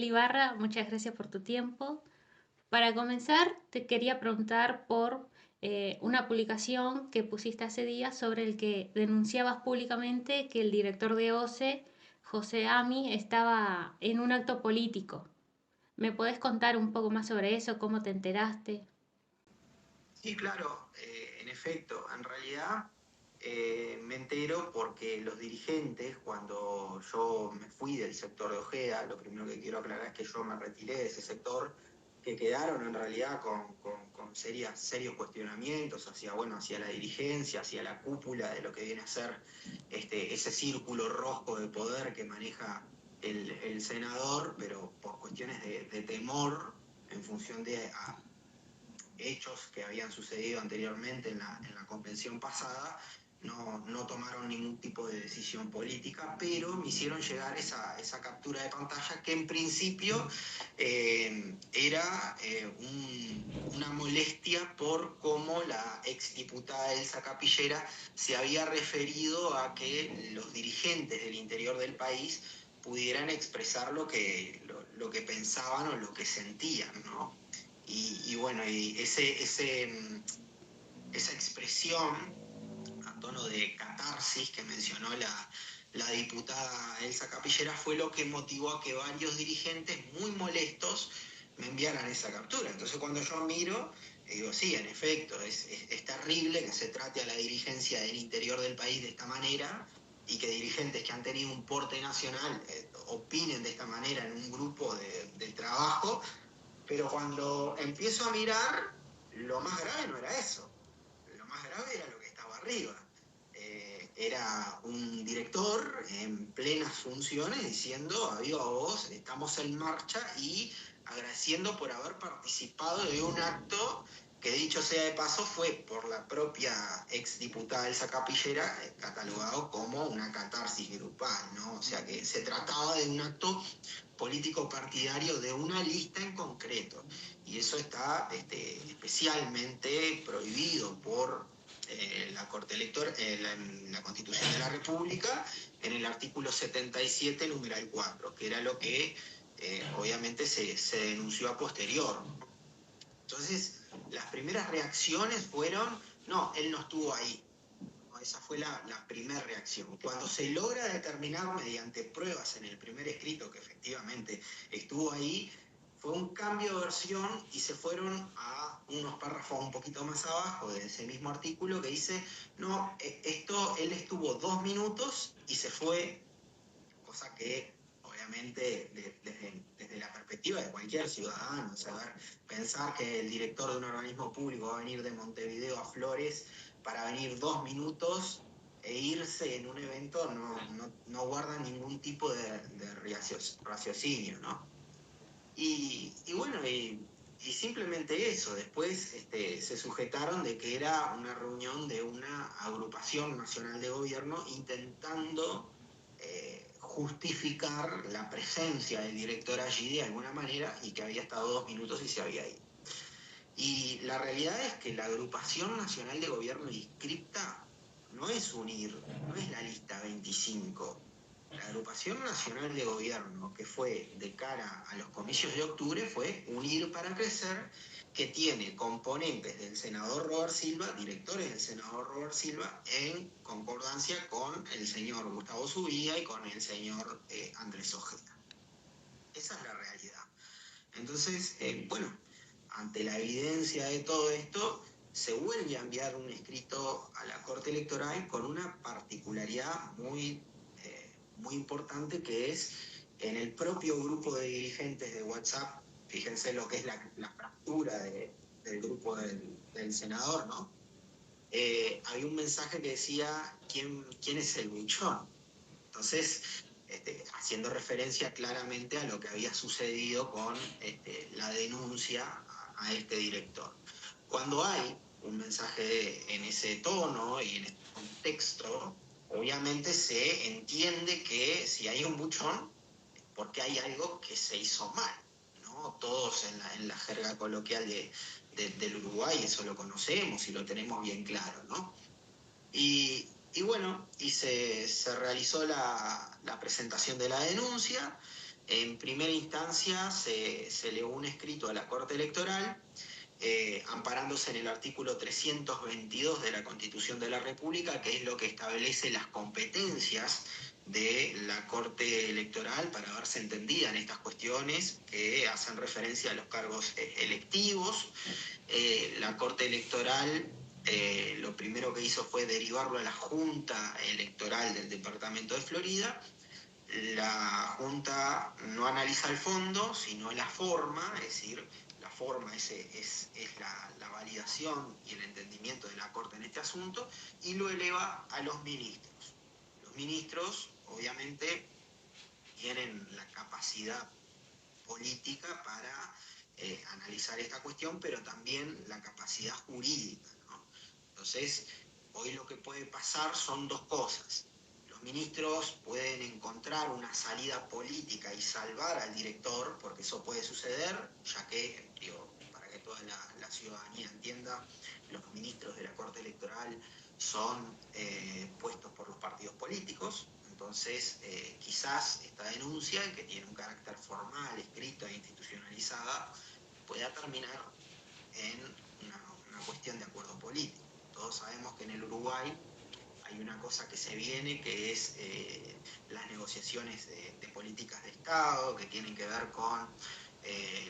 Ibarra, muchas gracias por tu tiempo. Para comenzar, te quería preguntar por una publicación que pusiste hace días sobre el que denunciabas públicamente que el director de OCE, José Ami, estaba en un acto político. ¿Me podés contar un poco más sobre eso? ¿Cómo te enteraste? Sí, claro, en efecto, en realidad me entero porque los dirigentes, cuando yo me fui del sector de Ojeda, lo primero que quiero aclarar es que yo me retiré de ese sector, que quedaron en realidad con serios cuestionamientos hacia, bueno, hacia la dirigencia, hacia la cúpula de lo que viene a ser ese círculo rojo de poder que maneja el senador, pero por cuestiones de temor en función de hechos que habían sucedido anteriormente en la convención pasada, no tomaron ningún tipo de decisión política, pero me hicieron llegar esa captura de pantalla que en principio era una molestia por cómo la exdiputada Elsa Capillera se había referido a que los dirigentes del interior del país pudieran expresar lo que pensaban o lo que sentían, ¿no? Y bueno, esa expresión a tono de catarsis que mencionó la diputada Elsa Capillera fue lo que motivó a que varios dirigentes muy molestos me enviaran esa captura. Entonces cuando yo miro, digo, sí, en efecto, es terrible que se trate a la dirigencia del interior del país de esta manera y que dirigentes que han tenido un porte nacional opinen de esta manera en un grupo de trabajo, pero cuando empiezo a mirar, lo más grave no era eso. Lo más grave era lo que estaba arriba. Era un director en plenas funciones diciendo, a viva voz, estamos en marcha, y agradeciendo por haber participado de un acto que, dicho sea de paso, fue por la propia exdiputada Elsa Capillera catalogado como una catarsis grupal, ¿no? O sea que se trataba de un acto político partidario de una lista en concreto, y eso está especialmente prohibido por la Corte Electoral, la Constitución de la República, en el artículo 77, numeral 4, que era lo que obviamente se denunció a posterior. Entonces, las primeras reacciones fueron, no, él no estuvo ahí. ¿No? Esa fue la primera reacción. Cuando se logra determinar mediante pruebas en el primer escrito que efectivamente estuvo ahí, fue un cambio de versión y se fueron a unos párrafos un poquito más abajo de ese mismo artículo que dice, no, él estuvo 2 minutos y se fue, cosa que obviamente desde la perspectiva de cualquier ciudadano, saber pensar que el director de un organismo público va a venir de Montevideo a Flores para venir 2 minutos e irse en un evento no guarda ningún tipo de raciocinio, ¿no? Y bueno, y simplemente eso, después se sujetaron de que era una reunión de una agrupación nacional de gobierno intentando justificar la presencia del director allí de alguna manera y que había estado 2 minutos y se había ido. Y la realidad es que la agrupación nacional de gobierno inscripta no es UNIR, no es la lista 25. La agrupación nacional de gobierno que fue de cara a los comicios de octubre fue Unir para Crecer, que tiene componentes del senador Robert Silva, directores del senador Robert Silva, en concordancia con el señor Gustavo Zubía y con el señor Andrés Ojeda. Esa es la realidad. Entonces, bueno, ante la evidencia de todo esto, se vuelve a enviar un escrito a la Corte Electoral con una particularidad muy importante, que es en el propio grupo de dirigentes de WhatsApp. Fíjense lo que es la fractura del grupo del senador, ¿no? Había un mensaje que decía, ¿quién es el buchón? Entonces, haciendo referencia claramente a lo que había sucedido con la denuncia a este director. Cuando hay un mensaje en ese tono y en ese contexto, obviamente se entiende que si hay un buchón, porque hay algo que se hizo mal, ¿no? Todos en la jerga coloquial del Uruguay eso lo conocemos y lo tenemos bien claro, ¿no? Y bueno, se realizó la presentación de la denuncia. En primera instancia se elevó un escrito a la Corte Electoral, amparándose en el artículo 322 de la Constitución de la República, que es lo que establece las competencias de la Corte Electoral para verse entendida en estas cuestiones que hacen referencia a los cargos electivos. La Corte Electoral lo primero que hizo fue derivarlo a la Junta Electoral del Departamento de Florida. La Junta no analiza el fondo, sino la forma, es decir, la forma es la validación y el entendimiento de la Corte en este asunto, y lo eleva a los ministros. Los ministros, obviamente, tienen la capacidad política para analizar esta cuestión, pero también la capacidad jurídica, ¿no? Entonces, hoy lo que puede pasar son dos cosas. Los ministros pueden encontrar una salida política y salvar al director, porque eso puede suceder, ya que, digo, para que toda la ciudadanía entienda, los ministros de la Corte Electoral son puestos por los partidos políticos. Entonces, quizás esta denuncia, que tiene un carácter formal, escrita e institucionalizada, pueda terminar en una cuestión de acuerdo político. Todos sabemos que en el Uruguay hay una cosa que se viene, que es las negociaciones de políticas de Estado, que tienen que ver con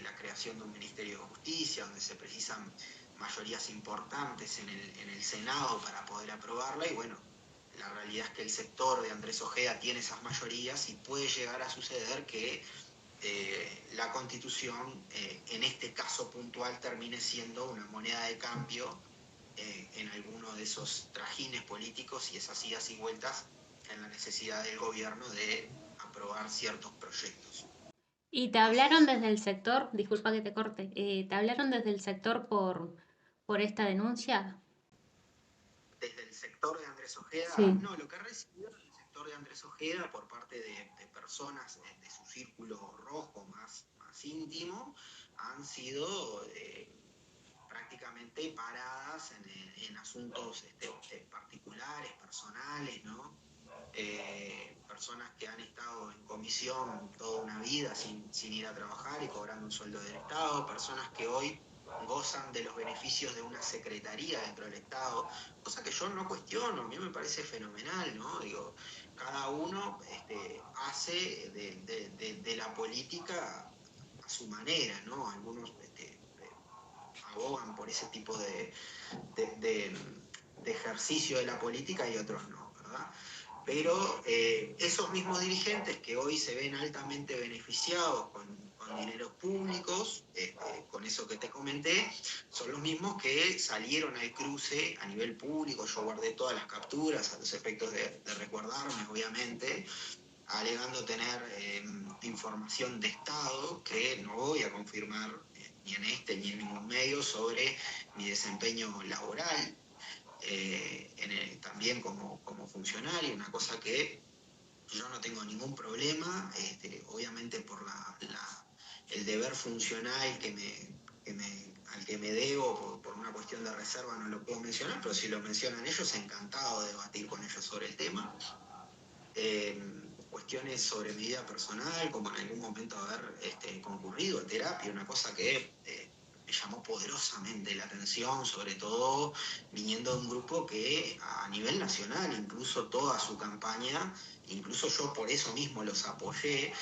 la creación de un Ministerio de Justicia, donde se precisan mayorías importantes en el Senado para poder aprobarla, y bueno, la realidad es que el sector de Andrés Ojeda tiene esas mayorías y puede llegar a suceder que la Constitución, en este caso puntual, termine siendo una moneda de cambio en alguno de esos trajines políticos y esas idas y vueltas en la necesidad del gobierno de aprobar ciertos proyectos. Y te hablaron desde el sector, disculpa que te corte, ¿te hablaron desde el sector por esta denuncia? Desde el sector de Andrés Ojeda, Sí. no, lo que ha recibido el sector de Andrés Ojeda por parte de personas de su círculo rojo más íntimo han sido prácticamente paradas en asuntos particulares, personales, ¿no? Personas que han estado en comisión toda una vida sin ir a trabajar y cobrando un sueldo del Estado, personas que hoy gozan de los beneficios de una secretaría dentro del Estado, cosa que yo no cuestiono, a mí me parece fenomenal, ¿no? Digo, cada uno hace de la política a su manera, ¿no? Algunos abogan por ese tipo de ejercicio de la política y otros no, ¿verdad? Pero esos mismos dirigentes que hoy se ven altamente beneficiados con dineros públicos, con eso que te comenté, son los mismos que salieron al cruce a nivel público. Yo guardé todas las capturas a los efectos de recordarme, obviamente, alegando tener información de Estado que no voy a confirmar ni en este ni en ningún medio sobre mi desempeño laboral, también como funcionario, una cosa que yo no tengo ningún problema, obviamente por el deber funcional al que me debo por una cuestión de reserva no lo puedo mencionar, pero si lo mencionan ellos, encantado de debatir con ellos sobre el tema. Cuestiones sobre mi vida personal, como en algún momento haber concurrido a terapia, una cosa que me llamó poderosamente la atención, sobre todo viniendo de un grupo que a nivel nacional, incluso toda su campaña, incluso yo por eso mismo los apoyé,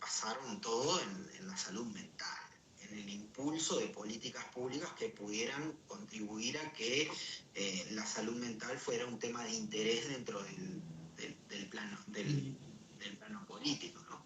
basaron todo en la salud mental, en el impulso de políticas públicas que pudieran contribuir a que la salud mental fuera un tema de interés dentro del plano político, ¿no?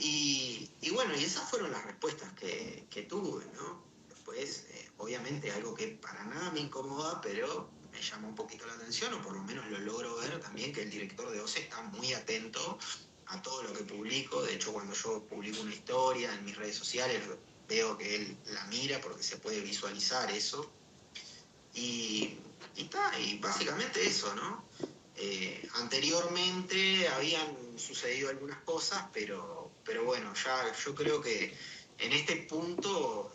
Y bueno, y esas fueron las respuestas que tuve, ¿no? Después, obviamente, algo que para nada me incomoda, pero me llama un poquito la atención, o por lo menos lo logro ver también, que el director de OCE está muy atento a todo lo que publico. De hecho, cuando yo publico una historia en mis redes sociales, veo que él la mira porque se puede visualizar eso. Y básicamente eso, ¿no? Anteriormente habían sucedido algunas cosas, pero bueno, ya yo creo que en este punto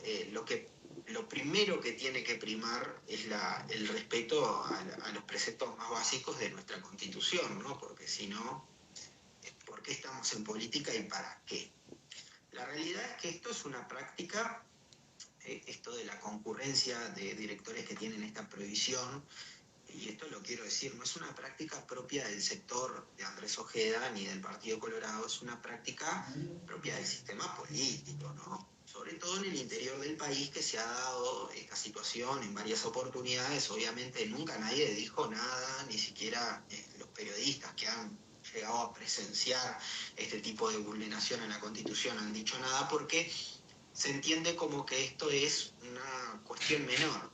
lo primero que tiene que primar es el respeto a los preceptos más básicos de nuestra Constitución, ¿no? Porque si no, qué estamos en política y para qué. La realidad es que esto es una práctica, esto de la concurrencia de directores que tienen esta prohibición, y esto lo quiero decir, no es una práctica propia del sector de Andrés Ojeda ni del Partido Colorado, es una práctica propia del sistema político, ¿no? Sobre todo en el interior del país, que se ha dado esta situación en varias oportunidades. Obviamente nunca nadie dijo nada, ni siquiera los periodistas que han llegado a presenciar este tipo de vulneración a la Constitución han dicho nada, porque se entiende como que esto es una cuestión menor.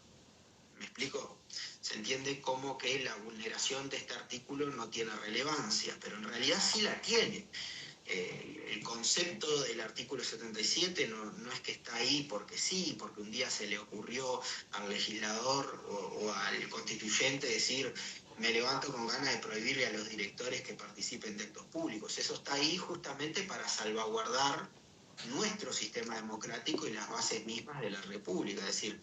¿Me explico? Se entiende como que la vulneración de este artículo no tiene relevancia, pero en realidad sí la tiene. El concepto del artículo 77 no es que está ahí porque sí, porque un día se le ocurrió al legislador o al constituyente decir: me levanto con ganas de prohibirle a los directores que participen de actos públicos. Eso está ahí justamente para salvaguardar nuestro sistema democrático y las bases mismas de la República. Es decir,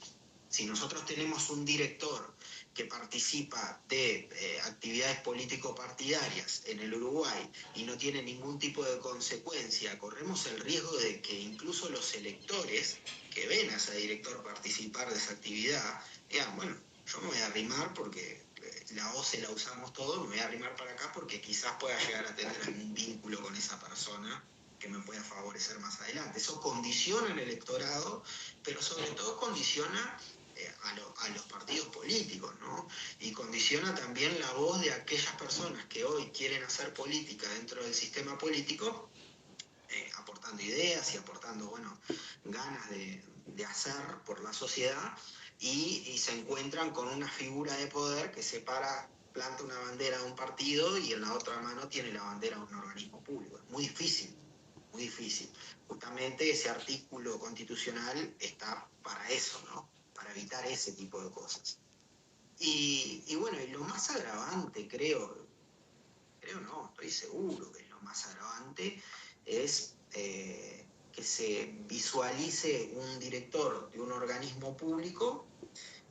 si nosotros tenemos un director que participa de actividades político-partidarias en el Uruguay y no tiene ningún tipo de consecuencia, corremos el riesgo de que incluso los electores que ven a ese director participar de esa actividad digan: bueno, yo me voy a arrimar porque la OCE la usamos todo, me voy a arrimar para acá porque quizás pueda llegar a tener algún vínculo con esa persona que me pueda favorecer más adelante. Eso condiciona el electorado, pero sobre todo condiciona a los partidos políticos, ¿no? Y condiciona también la voz de aquellas personas que hoy quieren hacer política dentro del sistema político, aportando ideas y aportando, bueno, ganas de hacer por la sociedad, y se encuentran con una figura de poder que planta una bandera de un partido y en la otra mano tiene la bandera de un organismo público. Es muy difícil, muy difícil. Justamente ese artículo constitucional está para eso, ¿no? Para evitar ese tipo de cosas. Y bueno, y lo más agravante, no, estoy seguro que lo más agravante es que se visualice un director de un organismo público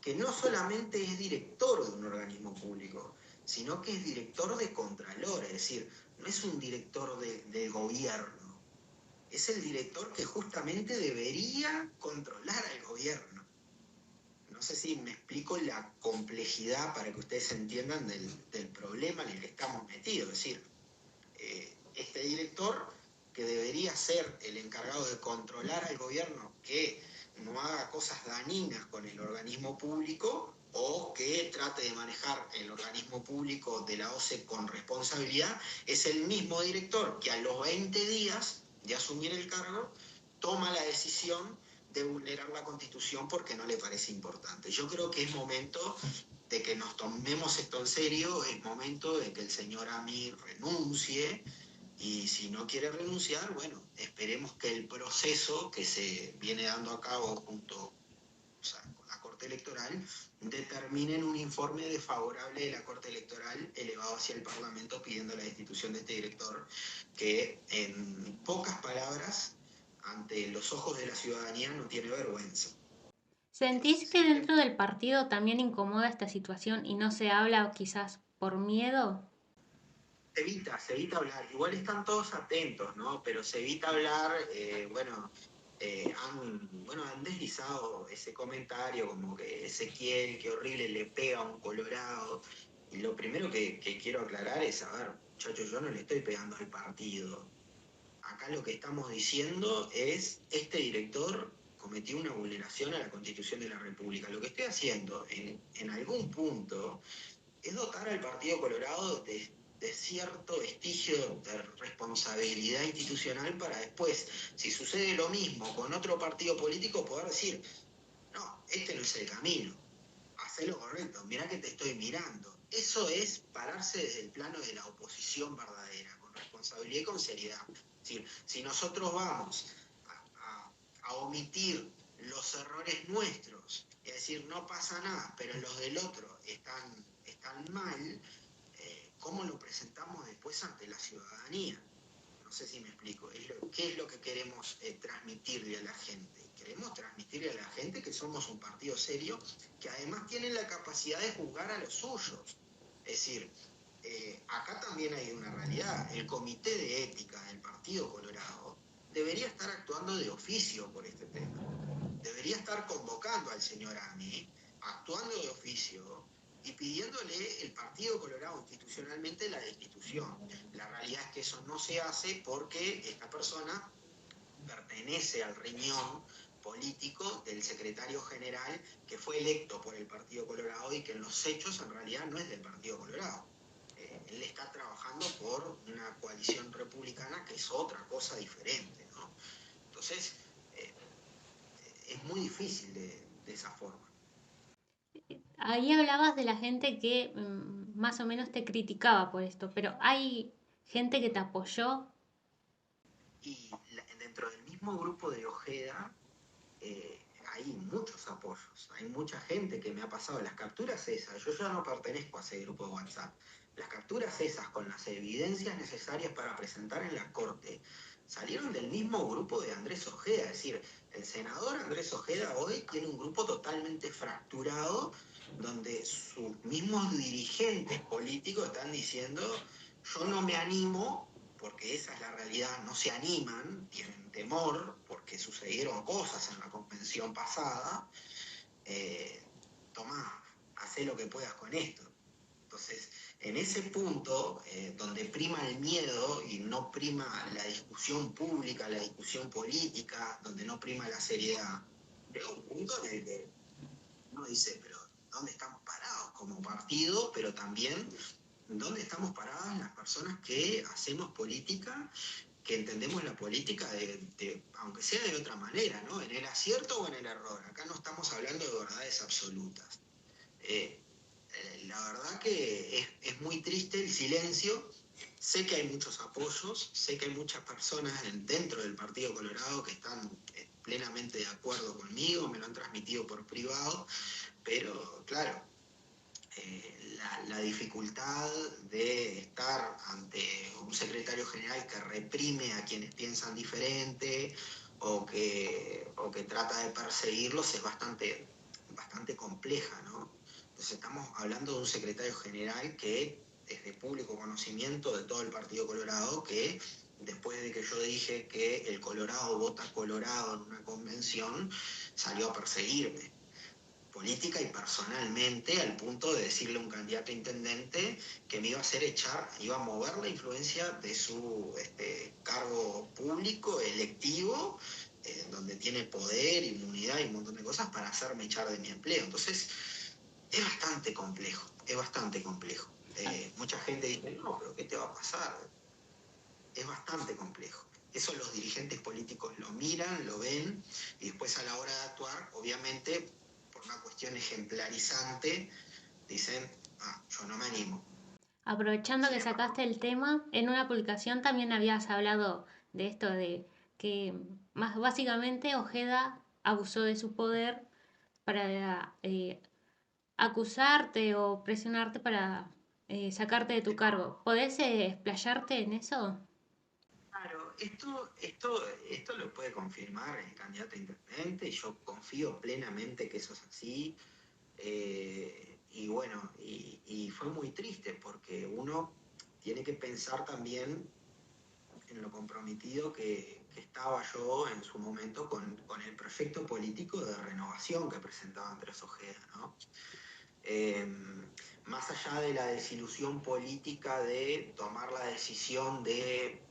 que no solamente es director de un organismo público, sino que es director de Contralor, es decir, no es un director de gobierno, es el director que justamente debería controlar al gobierno. No sé si me explico la complejidad para que ustedes entiendan del problema en el que estamos metidos. Es decir, este director, que debería ser el encargado de controlar al gobierno, que no haga cosas dañinas con el organismo público o que trate de manejar el organismo público de la OCE con responsabilidad, es el mismo director que a los 20 días de asumir el cargo toma la decisión de vulnerar la Constitución porque no le parece importante. Yo creo que es momento de que nos tomemos esto en serio, es momento de que el señor Amir renuncie, y si no quiere renunciar, bueno, esperemos que el proceso que se viene dando a cabo con la Corte Electoral determine en un informe desfavorable de la Corte Electoral elevado hacia el Parlamento pidiendo la destitución de este director, que en pocas palabras, ante los ojos de la ciudadanía, no tiene vergüenza. ¿Sentís que dentro del partido también incomoda esta situación y no se habla quizás por miedo? Se evita hablar. Igual están todos atentos, ¿no? Pero se evita hablar, han deslizado ese comentario como que Ezequiel, qué horrible, le pega a un colorado. Y lo primero que quiero aclarar es: a ver, muchachos, yo no le estoy pegando al partido. Acá lo que estamos diciendo es: este director cometió una vulneración a la Constitución de la República. Lo que estoy haciendo en algún punto es dotar al Partido Colorado de cierto vestigio de responsabilidad institucional para después, si sucede lo mismo con otro partido político, poder decir: no, este no es el camino, hacé lo correcto, mirá que te estoy mirando. Eso es pararse desde el plano de la oposición verdadera, con responsabilidad y con seriedad. Es decir, si nosotros vamos a omitir los errores nuestros, es decir, no pasa nada, pero los del otro están mal, ¿cómo lo presentamos después ante la ciudadanía? No sé si me explico. ¿Qué es lo que queremos transmitirle a la gente? Queremos transmitirle a la gente que somos un partido serio, que además tiene la capacidad de juzgar a los suyos. Es decir, acá también hay una realidad. El Comité de Ética del Partido Colorado debería estar actuando de oficio por este tema. Debería estar convocando al señor Ami, actuando de oficio y pidiéndole el Partido Colorado institucionalmente la destitución. La realidad es que eso no se hace porque esta persona pertenece al riñón político del secretario general que fue electo por el Partido Colorado y que en los hechos en realidad no es del Partido Colorado. Él está trabajando por una coalición republicana que es otra cosa diferente, ¿no? Entonces, eh, es muy difícil de esa forma. Ahí hablabas de la gente que más o menos te criticaba por esto, pero ¿hay gente que te apoyó? Y dentro del mismo grupo de Ojeda hay muchos apoyos, hay mucha gente que me ha pasado las capturas esas, yo ya no pertenezco a ese grupo de WhatsApp, las capturas esas con las evidencias necesarias para presentar en la corte salieron del mismo grupo de Andrés Ojeda, es decir, el senador Andrés Ojeda hoy tiene un grupo totalmente fracturado donde sus mismos dirigentes políticos están diciendo yo no me animo porque esa es la realidad, no se animan, tienen temor, porque sucedieron cosas en la convención pasada, tomá, hacé lo que puedas con esto. Entonces, en ese punto, donde prima el miedo y no prima la discusión pública, la discusión política, donde no prima la seriedad, llega un punto en el que uno dice, pero ¿dónde estamos parados como partido? Pero también dónde estamos paradas las personas que hacemos política, que entendemos la política aunque sea de otra manera, ¿no? En el acierto o en el error. Acá no estamos hablando de verdades absolutas. Eh, la verdad que es muy triste el silencio. Sé que hay muchos apoyos, sé que hay muchas personas dentro del Partido Colorado que están plenamente de acuerdo conmigo, me lo han transmitido por privado, pero claro, la dificultad de estar ante un secretario general que reprime a quienes piensan diferente o que trata de perseguirlos es bastante compleja, ¿no? Entonces estamos hablando de un secretario general que es de público conocimiento de todo el Partido Colorado, que después de que yo dije que el Colorado vota Colorado en una convención, salió a perseguirme política y personalmente, al punto de decirle a un candidato a intendente que me iba a hacer echar, iba a mover la influencia de su cargo público, electivo, donde tiene poder, inmunidad y un montón de cosas para hacerme echar de mi empleo. Entonces, es bastante complejo, es bastante complejo. Mucha gente dice, no, pero ¿qué te va a pasar? Es bastante complejo. Eso los dirigentes políticos lo miran, lo ven, y después a la hora de actuar, obviamente, por una cuestión ejemplarizante, dicen, yo no me animo. Aprovechando Sin que embargo, sacaste el tema, en una publicación también habías hablado de esto de que más básicamente Ojeda abusó de su poder para acusarte o presionarte para sacarte de tu cargo. ¿Podés explayarte en eso? claro, esto lo puede confirmar el candidato a intendente, yo confío plenamente que eso es así. Y bueno, y fue muy triste porque uno tiene que pensar también en lo comprometido que estaba yo en su momento con el proyecto político de renovación que presentaba Andrés Ojeda, ¿no? Eh, Más allá de la desilusión política de tomar la decisión de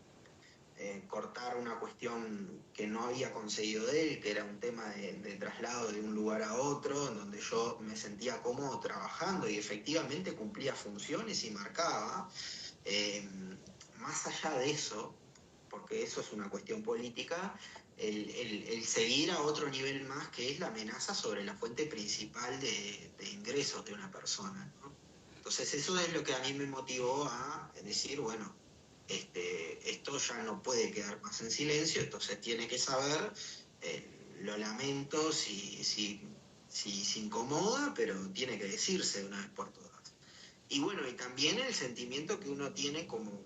cortar una cuestión que no había conseguido de él, que era un tema de traslado de un lugar a otro, en donde yo me sentía cómodo trabajando y efectivamente cumplía funciones y marcaba. Eh, Más allá de eso, porque eso es una cuestión política, el seguir a otro nivel más, que es la amenaza sobre la fuente principal de ingresos de una persona, ¿no? Entonces eso es lo que a mí me motivó a decir, bueno, esto ya no puede quedar más en silencio, esto se tiene que saber, lo lamento si se incomoda, pero tiene que decirse de una vez por todas. Y bueno, y también el sentimiento que uno tiene como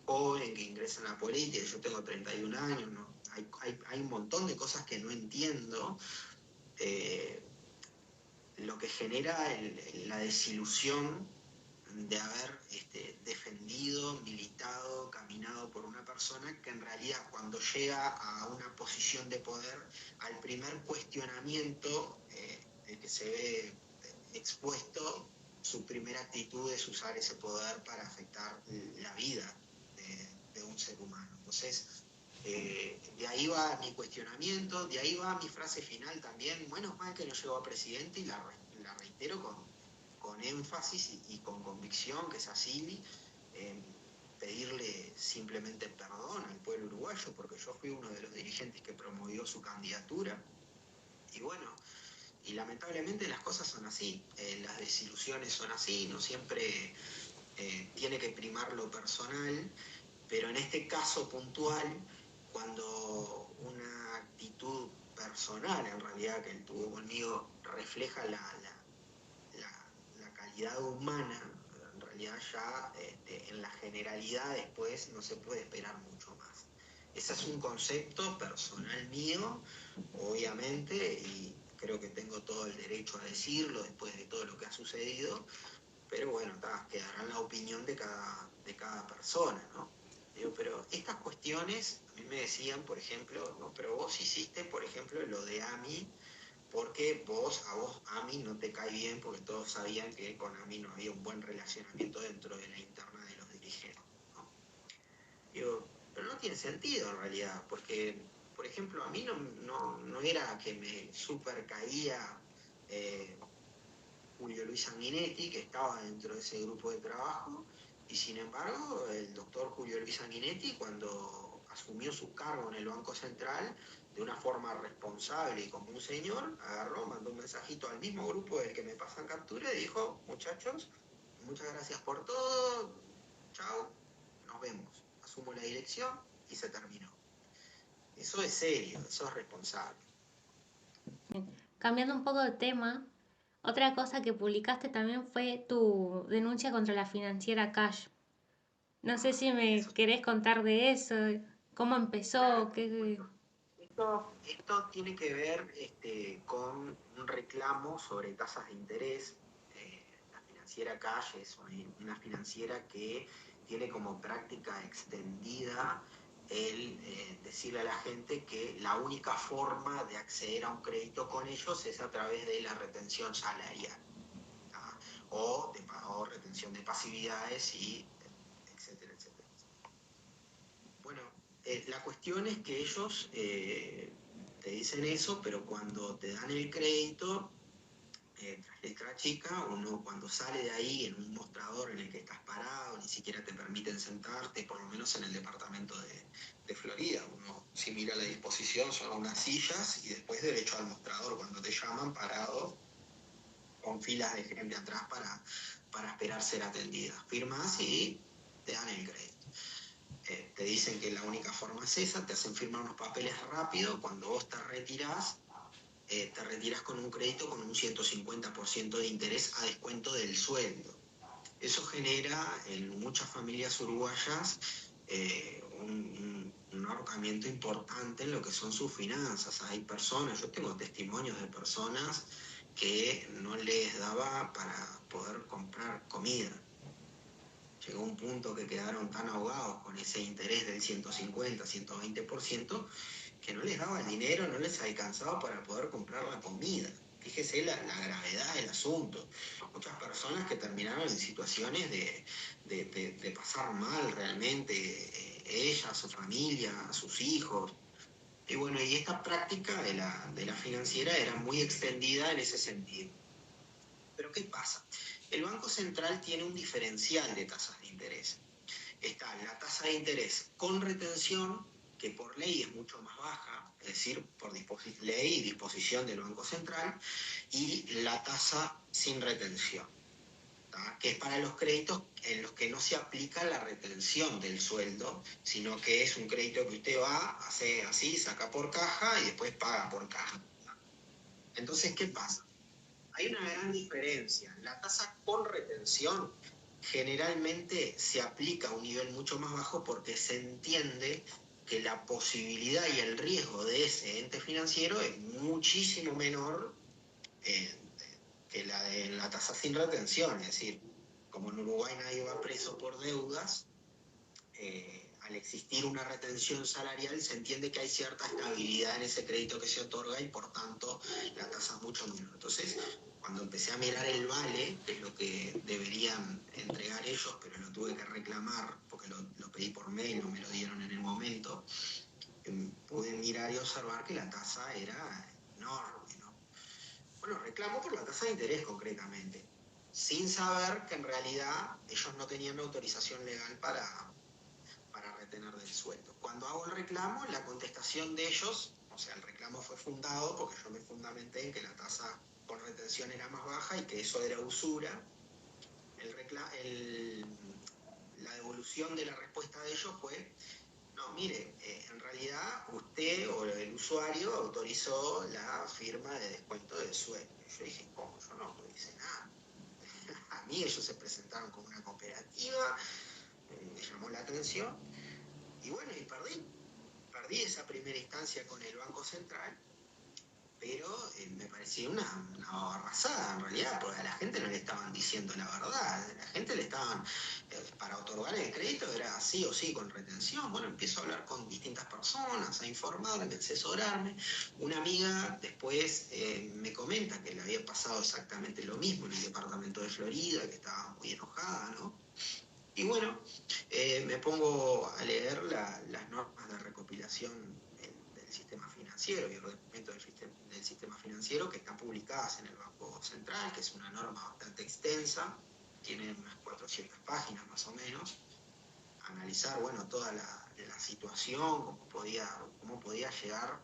joven que ingresa en la política, yo tengo 31 años, ¿no? Hay un montón de cosas que no entiendo, eh, lo que genera la desilusión de haber defendido, militado, caminado por una persona que en realidad cuando llega a una posición de poder, al primer cuestionamiento de que se ve expuesto, su primera actitud es usar ese poder para afectar la vida de un ser humano. Entonces, de ahí va mi cuestionamiento, de ahí va mi frase final también. Menos mal que no llegó a presidente y la reitero con énfasis y con convicción, que es así, pedirle simplemente perdón al pueblo uruguayo, porque yo fui uno de los dirigentes que promovió su candidatura. Y bueno, y lamentablemente las cosas son así, las desilusiones son así, no siempre tiene que primar lo personal, pero en este caso puntual, cuando una actitud personal en realidad que él tuvo conmigo refleja la calidad humana, en realidad ya en la generalidad después no se puede esperar mucho más. Ese es un concepto personal mío, obviamente, y creo que tengo todo el derecho a decirlo después de todo lo que ha sucedido, pero bueno, quedará en la opinión de cada persona, ¿no? Digo, pero estas cuestiones, a mí me decían, por ejemplo, no, pero vos hiciste, por ejemplo, lo de AMI, porque a vos AMI no te cae bien, porque todos sabían que con AMI no había un buen relacionamiento dentro de la interna de los dirigentes, ¿no? Digo, pero no tiene sentido en realidad, porque, por ejemplo, a mí no era que me super caía Julio Luis Sanguinetti, que estaba dentro de ese grupo de trabajo, y sin embargo, el doctor Julio Luis Sanguinetti, cuando asumió su cargo en el Banco Central, de una forma responsable y como un señor, agarró, mandó un mensajito al mismo grupo del que me pasan captura y dijo, muchachos, muchas gracias por todo, chao, nos vemos. Asumo la dirección y se terminó. Eso es serio, eso es responsable. Cambiando un poco de tema, otra cosa que publicaste también fue tu denuncia contra la financiera Cash. No sé si me Eso. querés contar de eso, cómo empezó, Claro, qué... esto tiene que ver con un reclamo sobre tasas de interés. La financiera Cash es una financiera que tiene como práctica extendida el decirle a la gente que la única forma de acceder a un crédito con ellos es a través de la retención salarial, ¿tá? o retención de pasividades y etcétera, etcétera. Bueno, la cuestión es que ellos te dicen eso, pero cuando te dan el crédito, tras letra chica, uno cuando sale de ahí en un mostrador en el que estás parado, ni siquiera te permiten sentarte, por lo menos en el departamento de Florida. Uno, si mira la disposición, son unas sillas y después derecho al mostrador cuando te llaman parado, con filas de gente atrás para esperar ser atendida. Firmas y te dan el crédito. Te dicen que la única forma es esa, te hacen firmar unos papeles rápido, cuando vos te retiras con un crédito con un 150% de interés a descuento del sueldo. Eso genera en muchas familias uruguayas un ahorcamiento importante en lo que son sus finanzas. Hay personas, yo tengo testimonios de personas que no les daba para poder comprar comida. Llegó un punto que quedaron tan ahogados con ese interés del 150, 120%, que no les daba el dinero, no les alcanzaba para poder comprar la comida. Fíjese la gravedad del asunto. Muchas personas que terminaron en situaciones de pasar mal realmente, ellas, su familia, sus hijos. Y bueno, y esta práctica de la financiera era muy extendida en ese sentido. Pero ¿qué pasa? El Banco Central tiene un diferencial de tasas de interés. Está la tasa de interés con retención, que por ley es mucho más baja, es decir, por ley y disposición del Banco Central, y la tasa sin retención, ¿tá? Que es para los créditos en los que no se aplica la retención del sueldo, sino que es un crédito que usted va, hace así, saca por caja y después paga por caja. Entonces, ¿qué pasa? Hay una gran diferencia. La tasa con retención generalmente se aplica a un nivel mucho más bajo porque se entiende que la posibilidad y el riesgo de ese ente financiero es muchísimo menor eh, que la de la tasa sin retención. Es decir, como en Uruguay nadie va preso por deudas, al existir una retención salarial se entiende que hay cierta estabilidad en ese crédito que se otorga y por tanto la tasa es mucho menor. Entonces, cuando empecé a mirar el vale, que es lo que deberían entregar ellos, pero lo tuve que reclamar porque lo pedí por mail, no me lo dieron en el momento, pude mirar y observar que la tasa era enorme, ¿no? Bueno, reclamo por la tasa de interés concretamente, sin saber que en realidad ellos no tenían autorización legal para retener del sueldo. Cuando hago el reclamo, la contestación de ellos, o sea, el reclamo fue fundado porque yo me fundamenté en que la tasa con retención era más baja y que eso era usura. La devolución de la respuesta de ellos fue: no, mire, en realidad usted o el usuario autorizó la firma de descuento del sueldo. Yo dije, ¿cómo? Yo no autoricé nada. A mí ellos se presentaron como una cooperativa, me llamó la atención, y bueno, y perdí esa primera instancia con el Banco Central, pero me parecía una barrasada en realidad, porque a la gente no le estaban diciendo la verdad, a la gente le estaban, para otorgar el crédito era sí o sí con retención. Bueno, empiezo a hablar con distintas personas, a informarme, a asesorarme. Una amiga después me comenta que le había pasado exactamente lo mismo en el departamento de Florida, que estaba muy enojada, ¿no? Y bueno, me pongo a leer las normas de recopilación del sistema financiero y el reglamento del sistema financiero que están publicadas en el Banco Central, que es una norma bastante extensa, tiene unas 400 páginas más o menos. Analizar, bueno, toda la situación, cómo podía llegar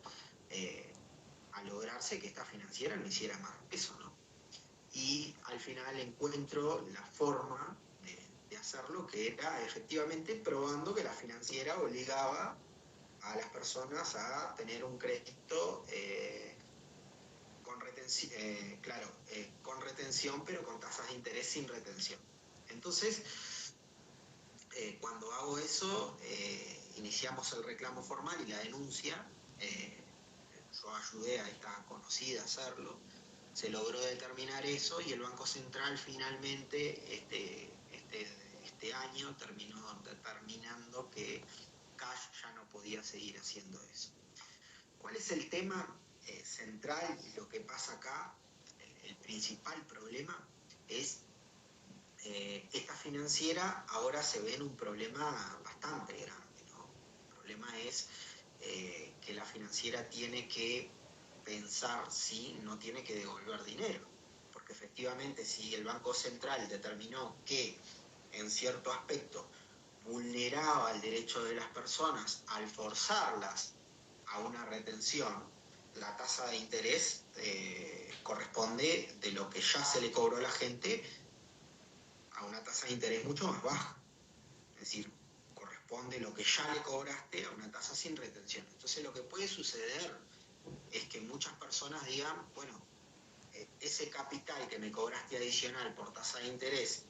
a lograrse que esta financiera no hiciera más eso, ¿no? Y al final encuentro la forma de hacerlo, que era efectivamente probando que la financiera obligaba a las personas a tener un crédito con retención, pero con tasas de interés sin retención. Entonces, cuando hago eso, iniciamos el reclamo formal y la denuncia. Yo ayudé a esta conocida a hacerlo. Se logró determinar eso y el Banco Central finalmente este año terminó determinando que Cash ya no podía seguir haciendo eso. ¿Cuál es el tema central y lo que pasa acá? El principal problema es esta financiera ahora se ve en un problema bastante grande, ¿no? El problema es que la financiera tiene que pensar si no tiene que devolver dinero, porque efectivamente si el Banco Central determinó que en cierto aspecto vulneraba el derecho de las personas al forzarlas a una retención, la tasa de interés corresponde de lo que ya se le cobró a la gente a una tasa de interés mucho más baja. Es decir, corresponde lo que ya le cobraste a una tasa sin retención. Entonces lo que puede suceder es que muchas personas digan, bueno, ese capital que me cobraste adicional por tasa de interés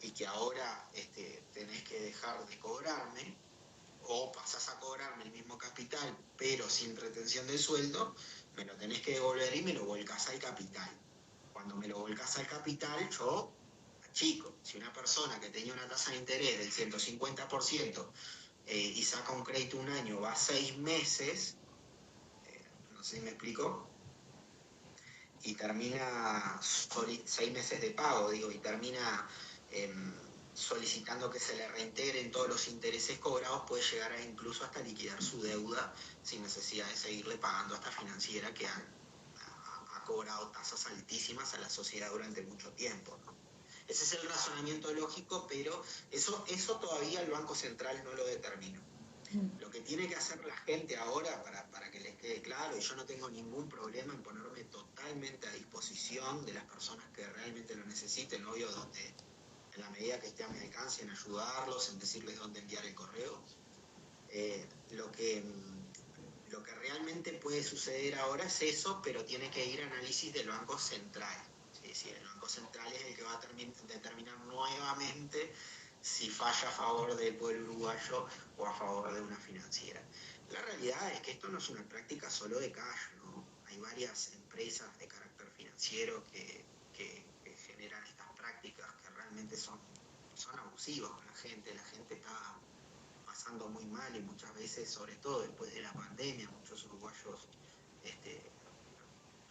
y que ahora tenés que dejar de cobrarme, o pasás a cobrarme el mismo capital pero sin retención del sueldo, me lo tenés que devolver y me lo volcás al capital. Cuando me lo volcás al capital, yo chico, si una persona que tenía una tasa de interés del 150% y saca un crédito un año, va 6 meses, no sé si me explico, y termina 6 meses de pago, digo, y termina solicitando que se le reintegren todos los intereses cobrados, puede llegar a incluso hasta liquidar su deuda sin necesidad de seguirle pagando a esta financiera que ha cobrado tasas altísimas a la sociedad durante mucho tiempo, ¿no? Ese es el razonamiento lógico, pero eso todavía el Banco Central no lo determinó. Lo que tiene que hacer la gente ahora, para que les quede claro, y yo no tengo ningún problema en ponerme totalmente a disposición de las personas que realmente lo necesiten, obvio, en la medida que esté a mi alcance, en ayudarlos, en decirles dónde enviar el correo. Lo que realmente puede suceder ahora es eso, pero tiene que ir a análisis del Banco Central. Es decir, el Banco Central es el que va a determinar nuevamente si falla a favor del pueblo uruguayo o a favor de una financiera. La realidad es que esto no es una práctica solo de Cash, ¿no? Hay varias empresas de carácter financiero que generan estas prácticas que realmente son abusivas con la gente está pasando muy mal y muchas veces, sobre todo después de la pandemia, muchos uruguayos este,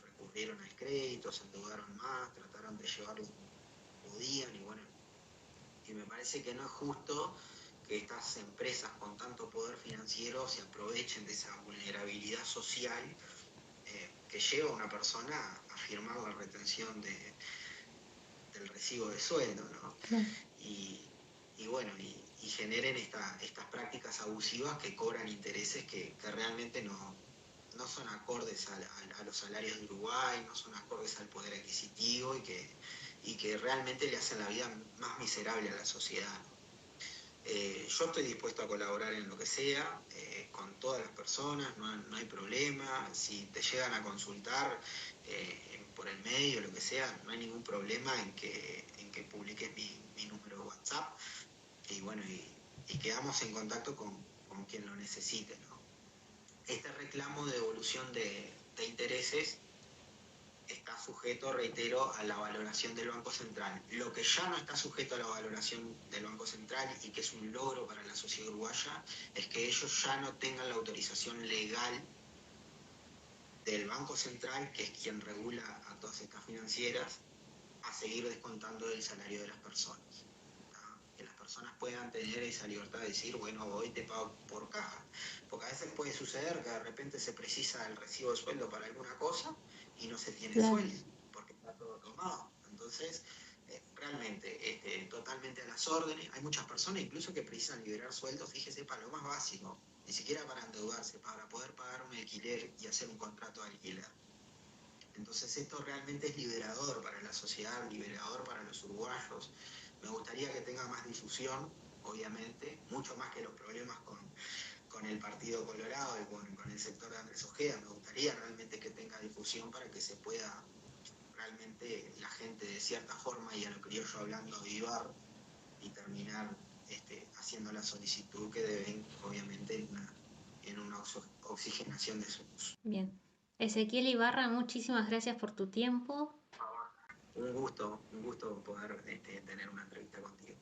recurrieron al crédito, se endeudaron más, trataron de llevar lo que podían y bueno, y me parece que no es justo que estas empresas con tanto poder financiero se aprovechen de esa vulnerabilidad social que lleva a una persona a firmar la retención del recibo de sueldo, ¿no? Claro. Y bueno, y generen estas prácticas abusivas que cobran intereses que realmente no son acordes a los salarios de Uruguay, no son acordes al poder adquisitivo y que realmente le hacen la vida más miserable a la sociedad. Yo estoy dispuesto a colaborar en lo que sea, con todas las personas, no hay problema. Si te llegan a consultar por el medio, lo que sea, no hay ningún problema en que publiques mi número de WhatsApp. Y bueno, y quedamos en contacto con quien lo necesite, ¿no? Este reclamo de devolución de intereses está sujeto, reitero, a la valoración del Banco Central. Lo que ya no está sujeto a la valoración del Banco Central y que es un logro para la sociedad uruguaya es que ellos ya no tengan la autorización legal del Banco Central, que es quien regula a todas estas financieras, a seguir descontando del salario de las personas. Que las personas puedan tener esa libertad de decir, bueno, hoy te pago por caja. Porque a veces puede suceder que de repente se precisa el recibo de sueldo para alguna cosa y no se tiene Claro. sueldo, porque está todo tomado. Entonces, realmente, totalmente a las órdenes. Hay muchas personas incluso que precisan liberar sueldos, fíjese, para lo más básico, ni siquiera para endeudarse, para poder pagar un alquiler y hacer un contrato de alquiler. Entonces esto realmente es liberador para la sociedad, liberador para los uruguayos. Me gustaría que tenga más difusión, obviamente, mucho más que los problemas con el Partido Colorado y con el sector de Andrés Ojeda. Me gustaría realmente que tenga difusión para que se pueda realmente la gente de cierta forma y a lo criollo hablando avivar y terminar haciendo la solicitud que deben, obviamente, en una oxigenación de sus. Bien. Ezequiel Ibarra, muchísimas gracias por tu tiempo. Un gusto poder tener una entrevista contigo.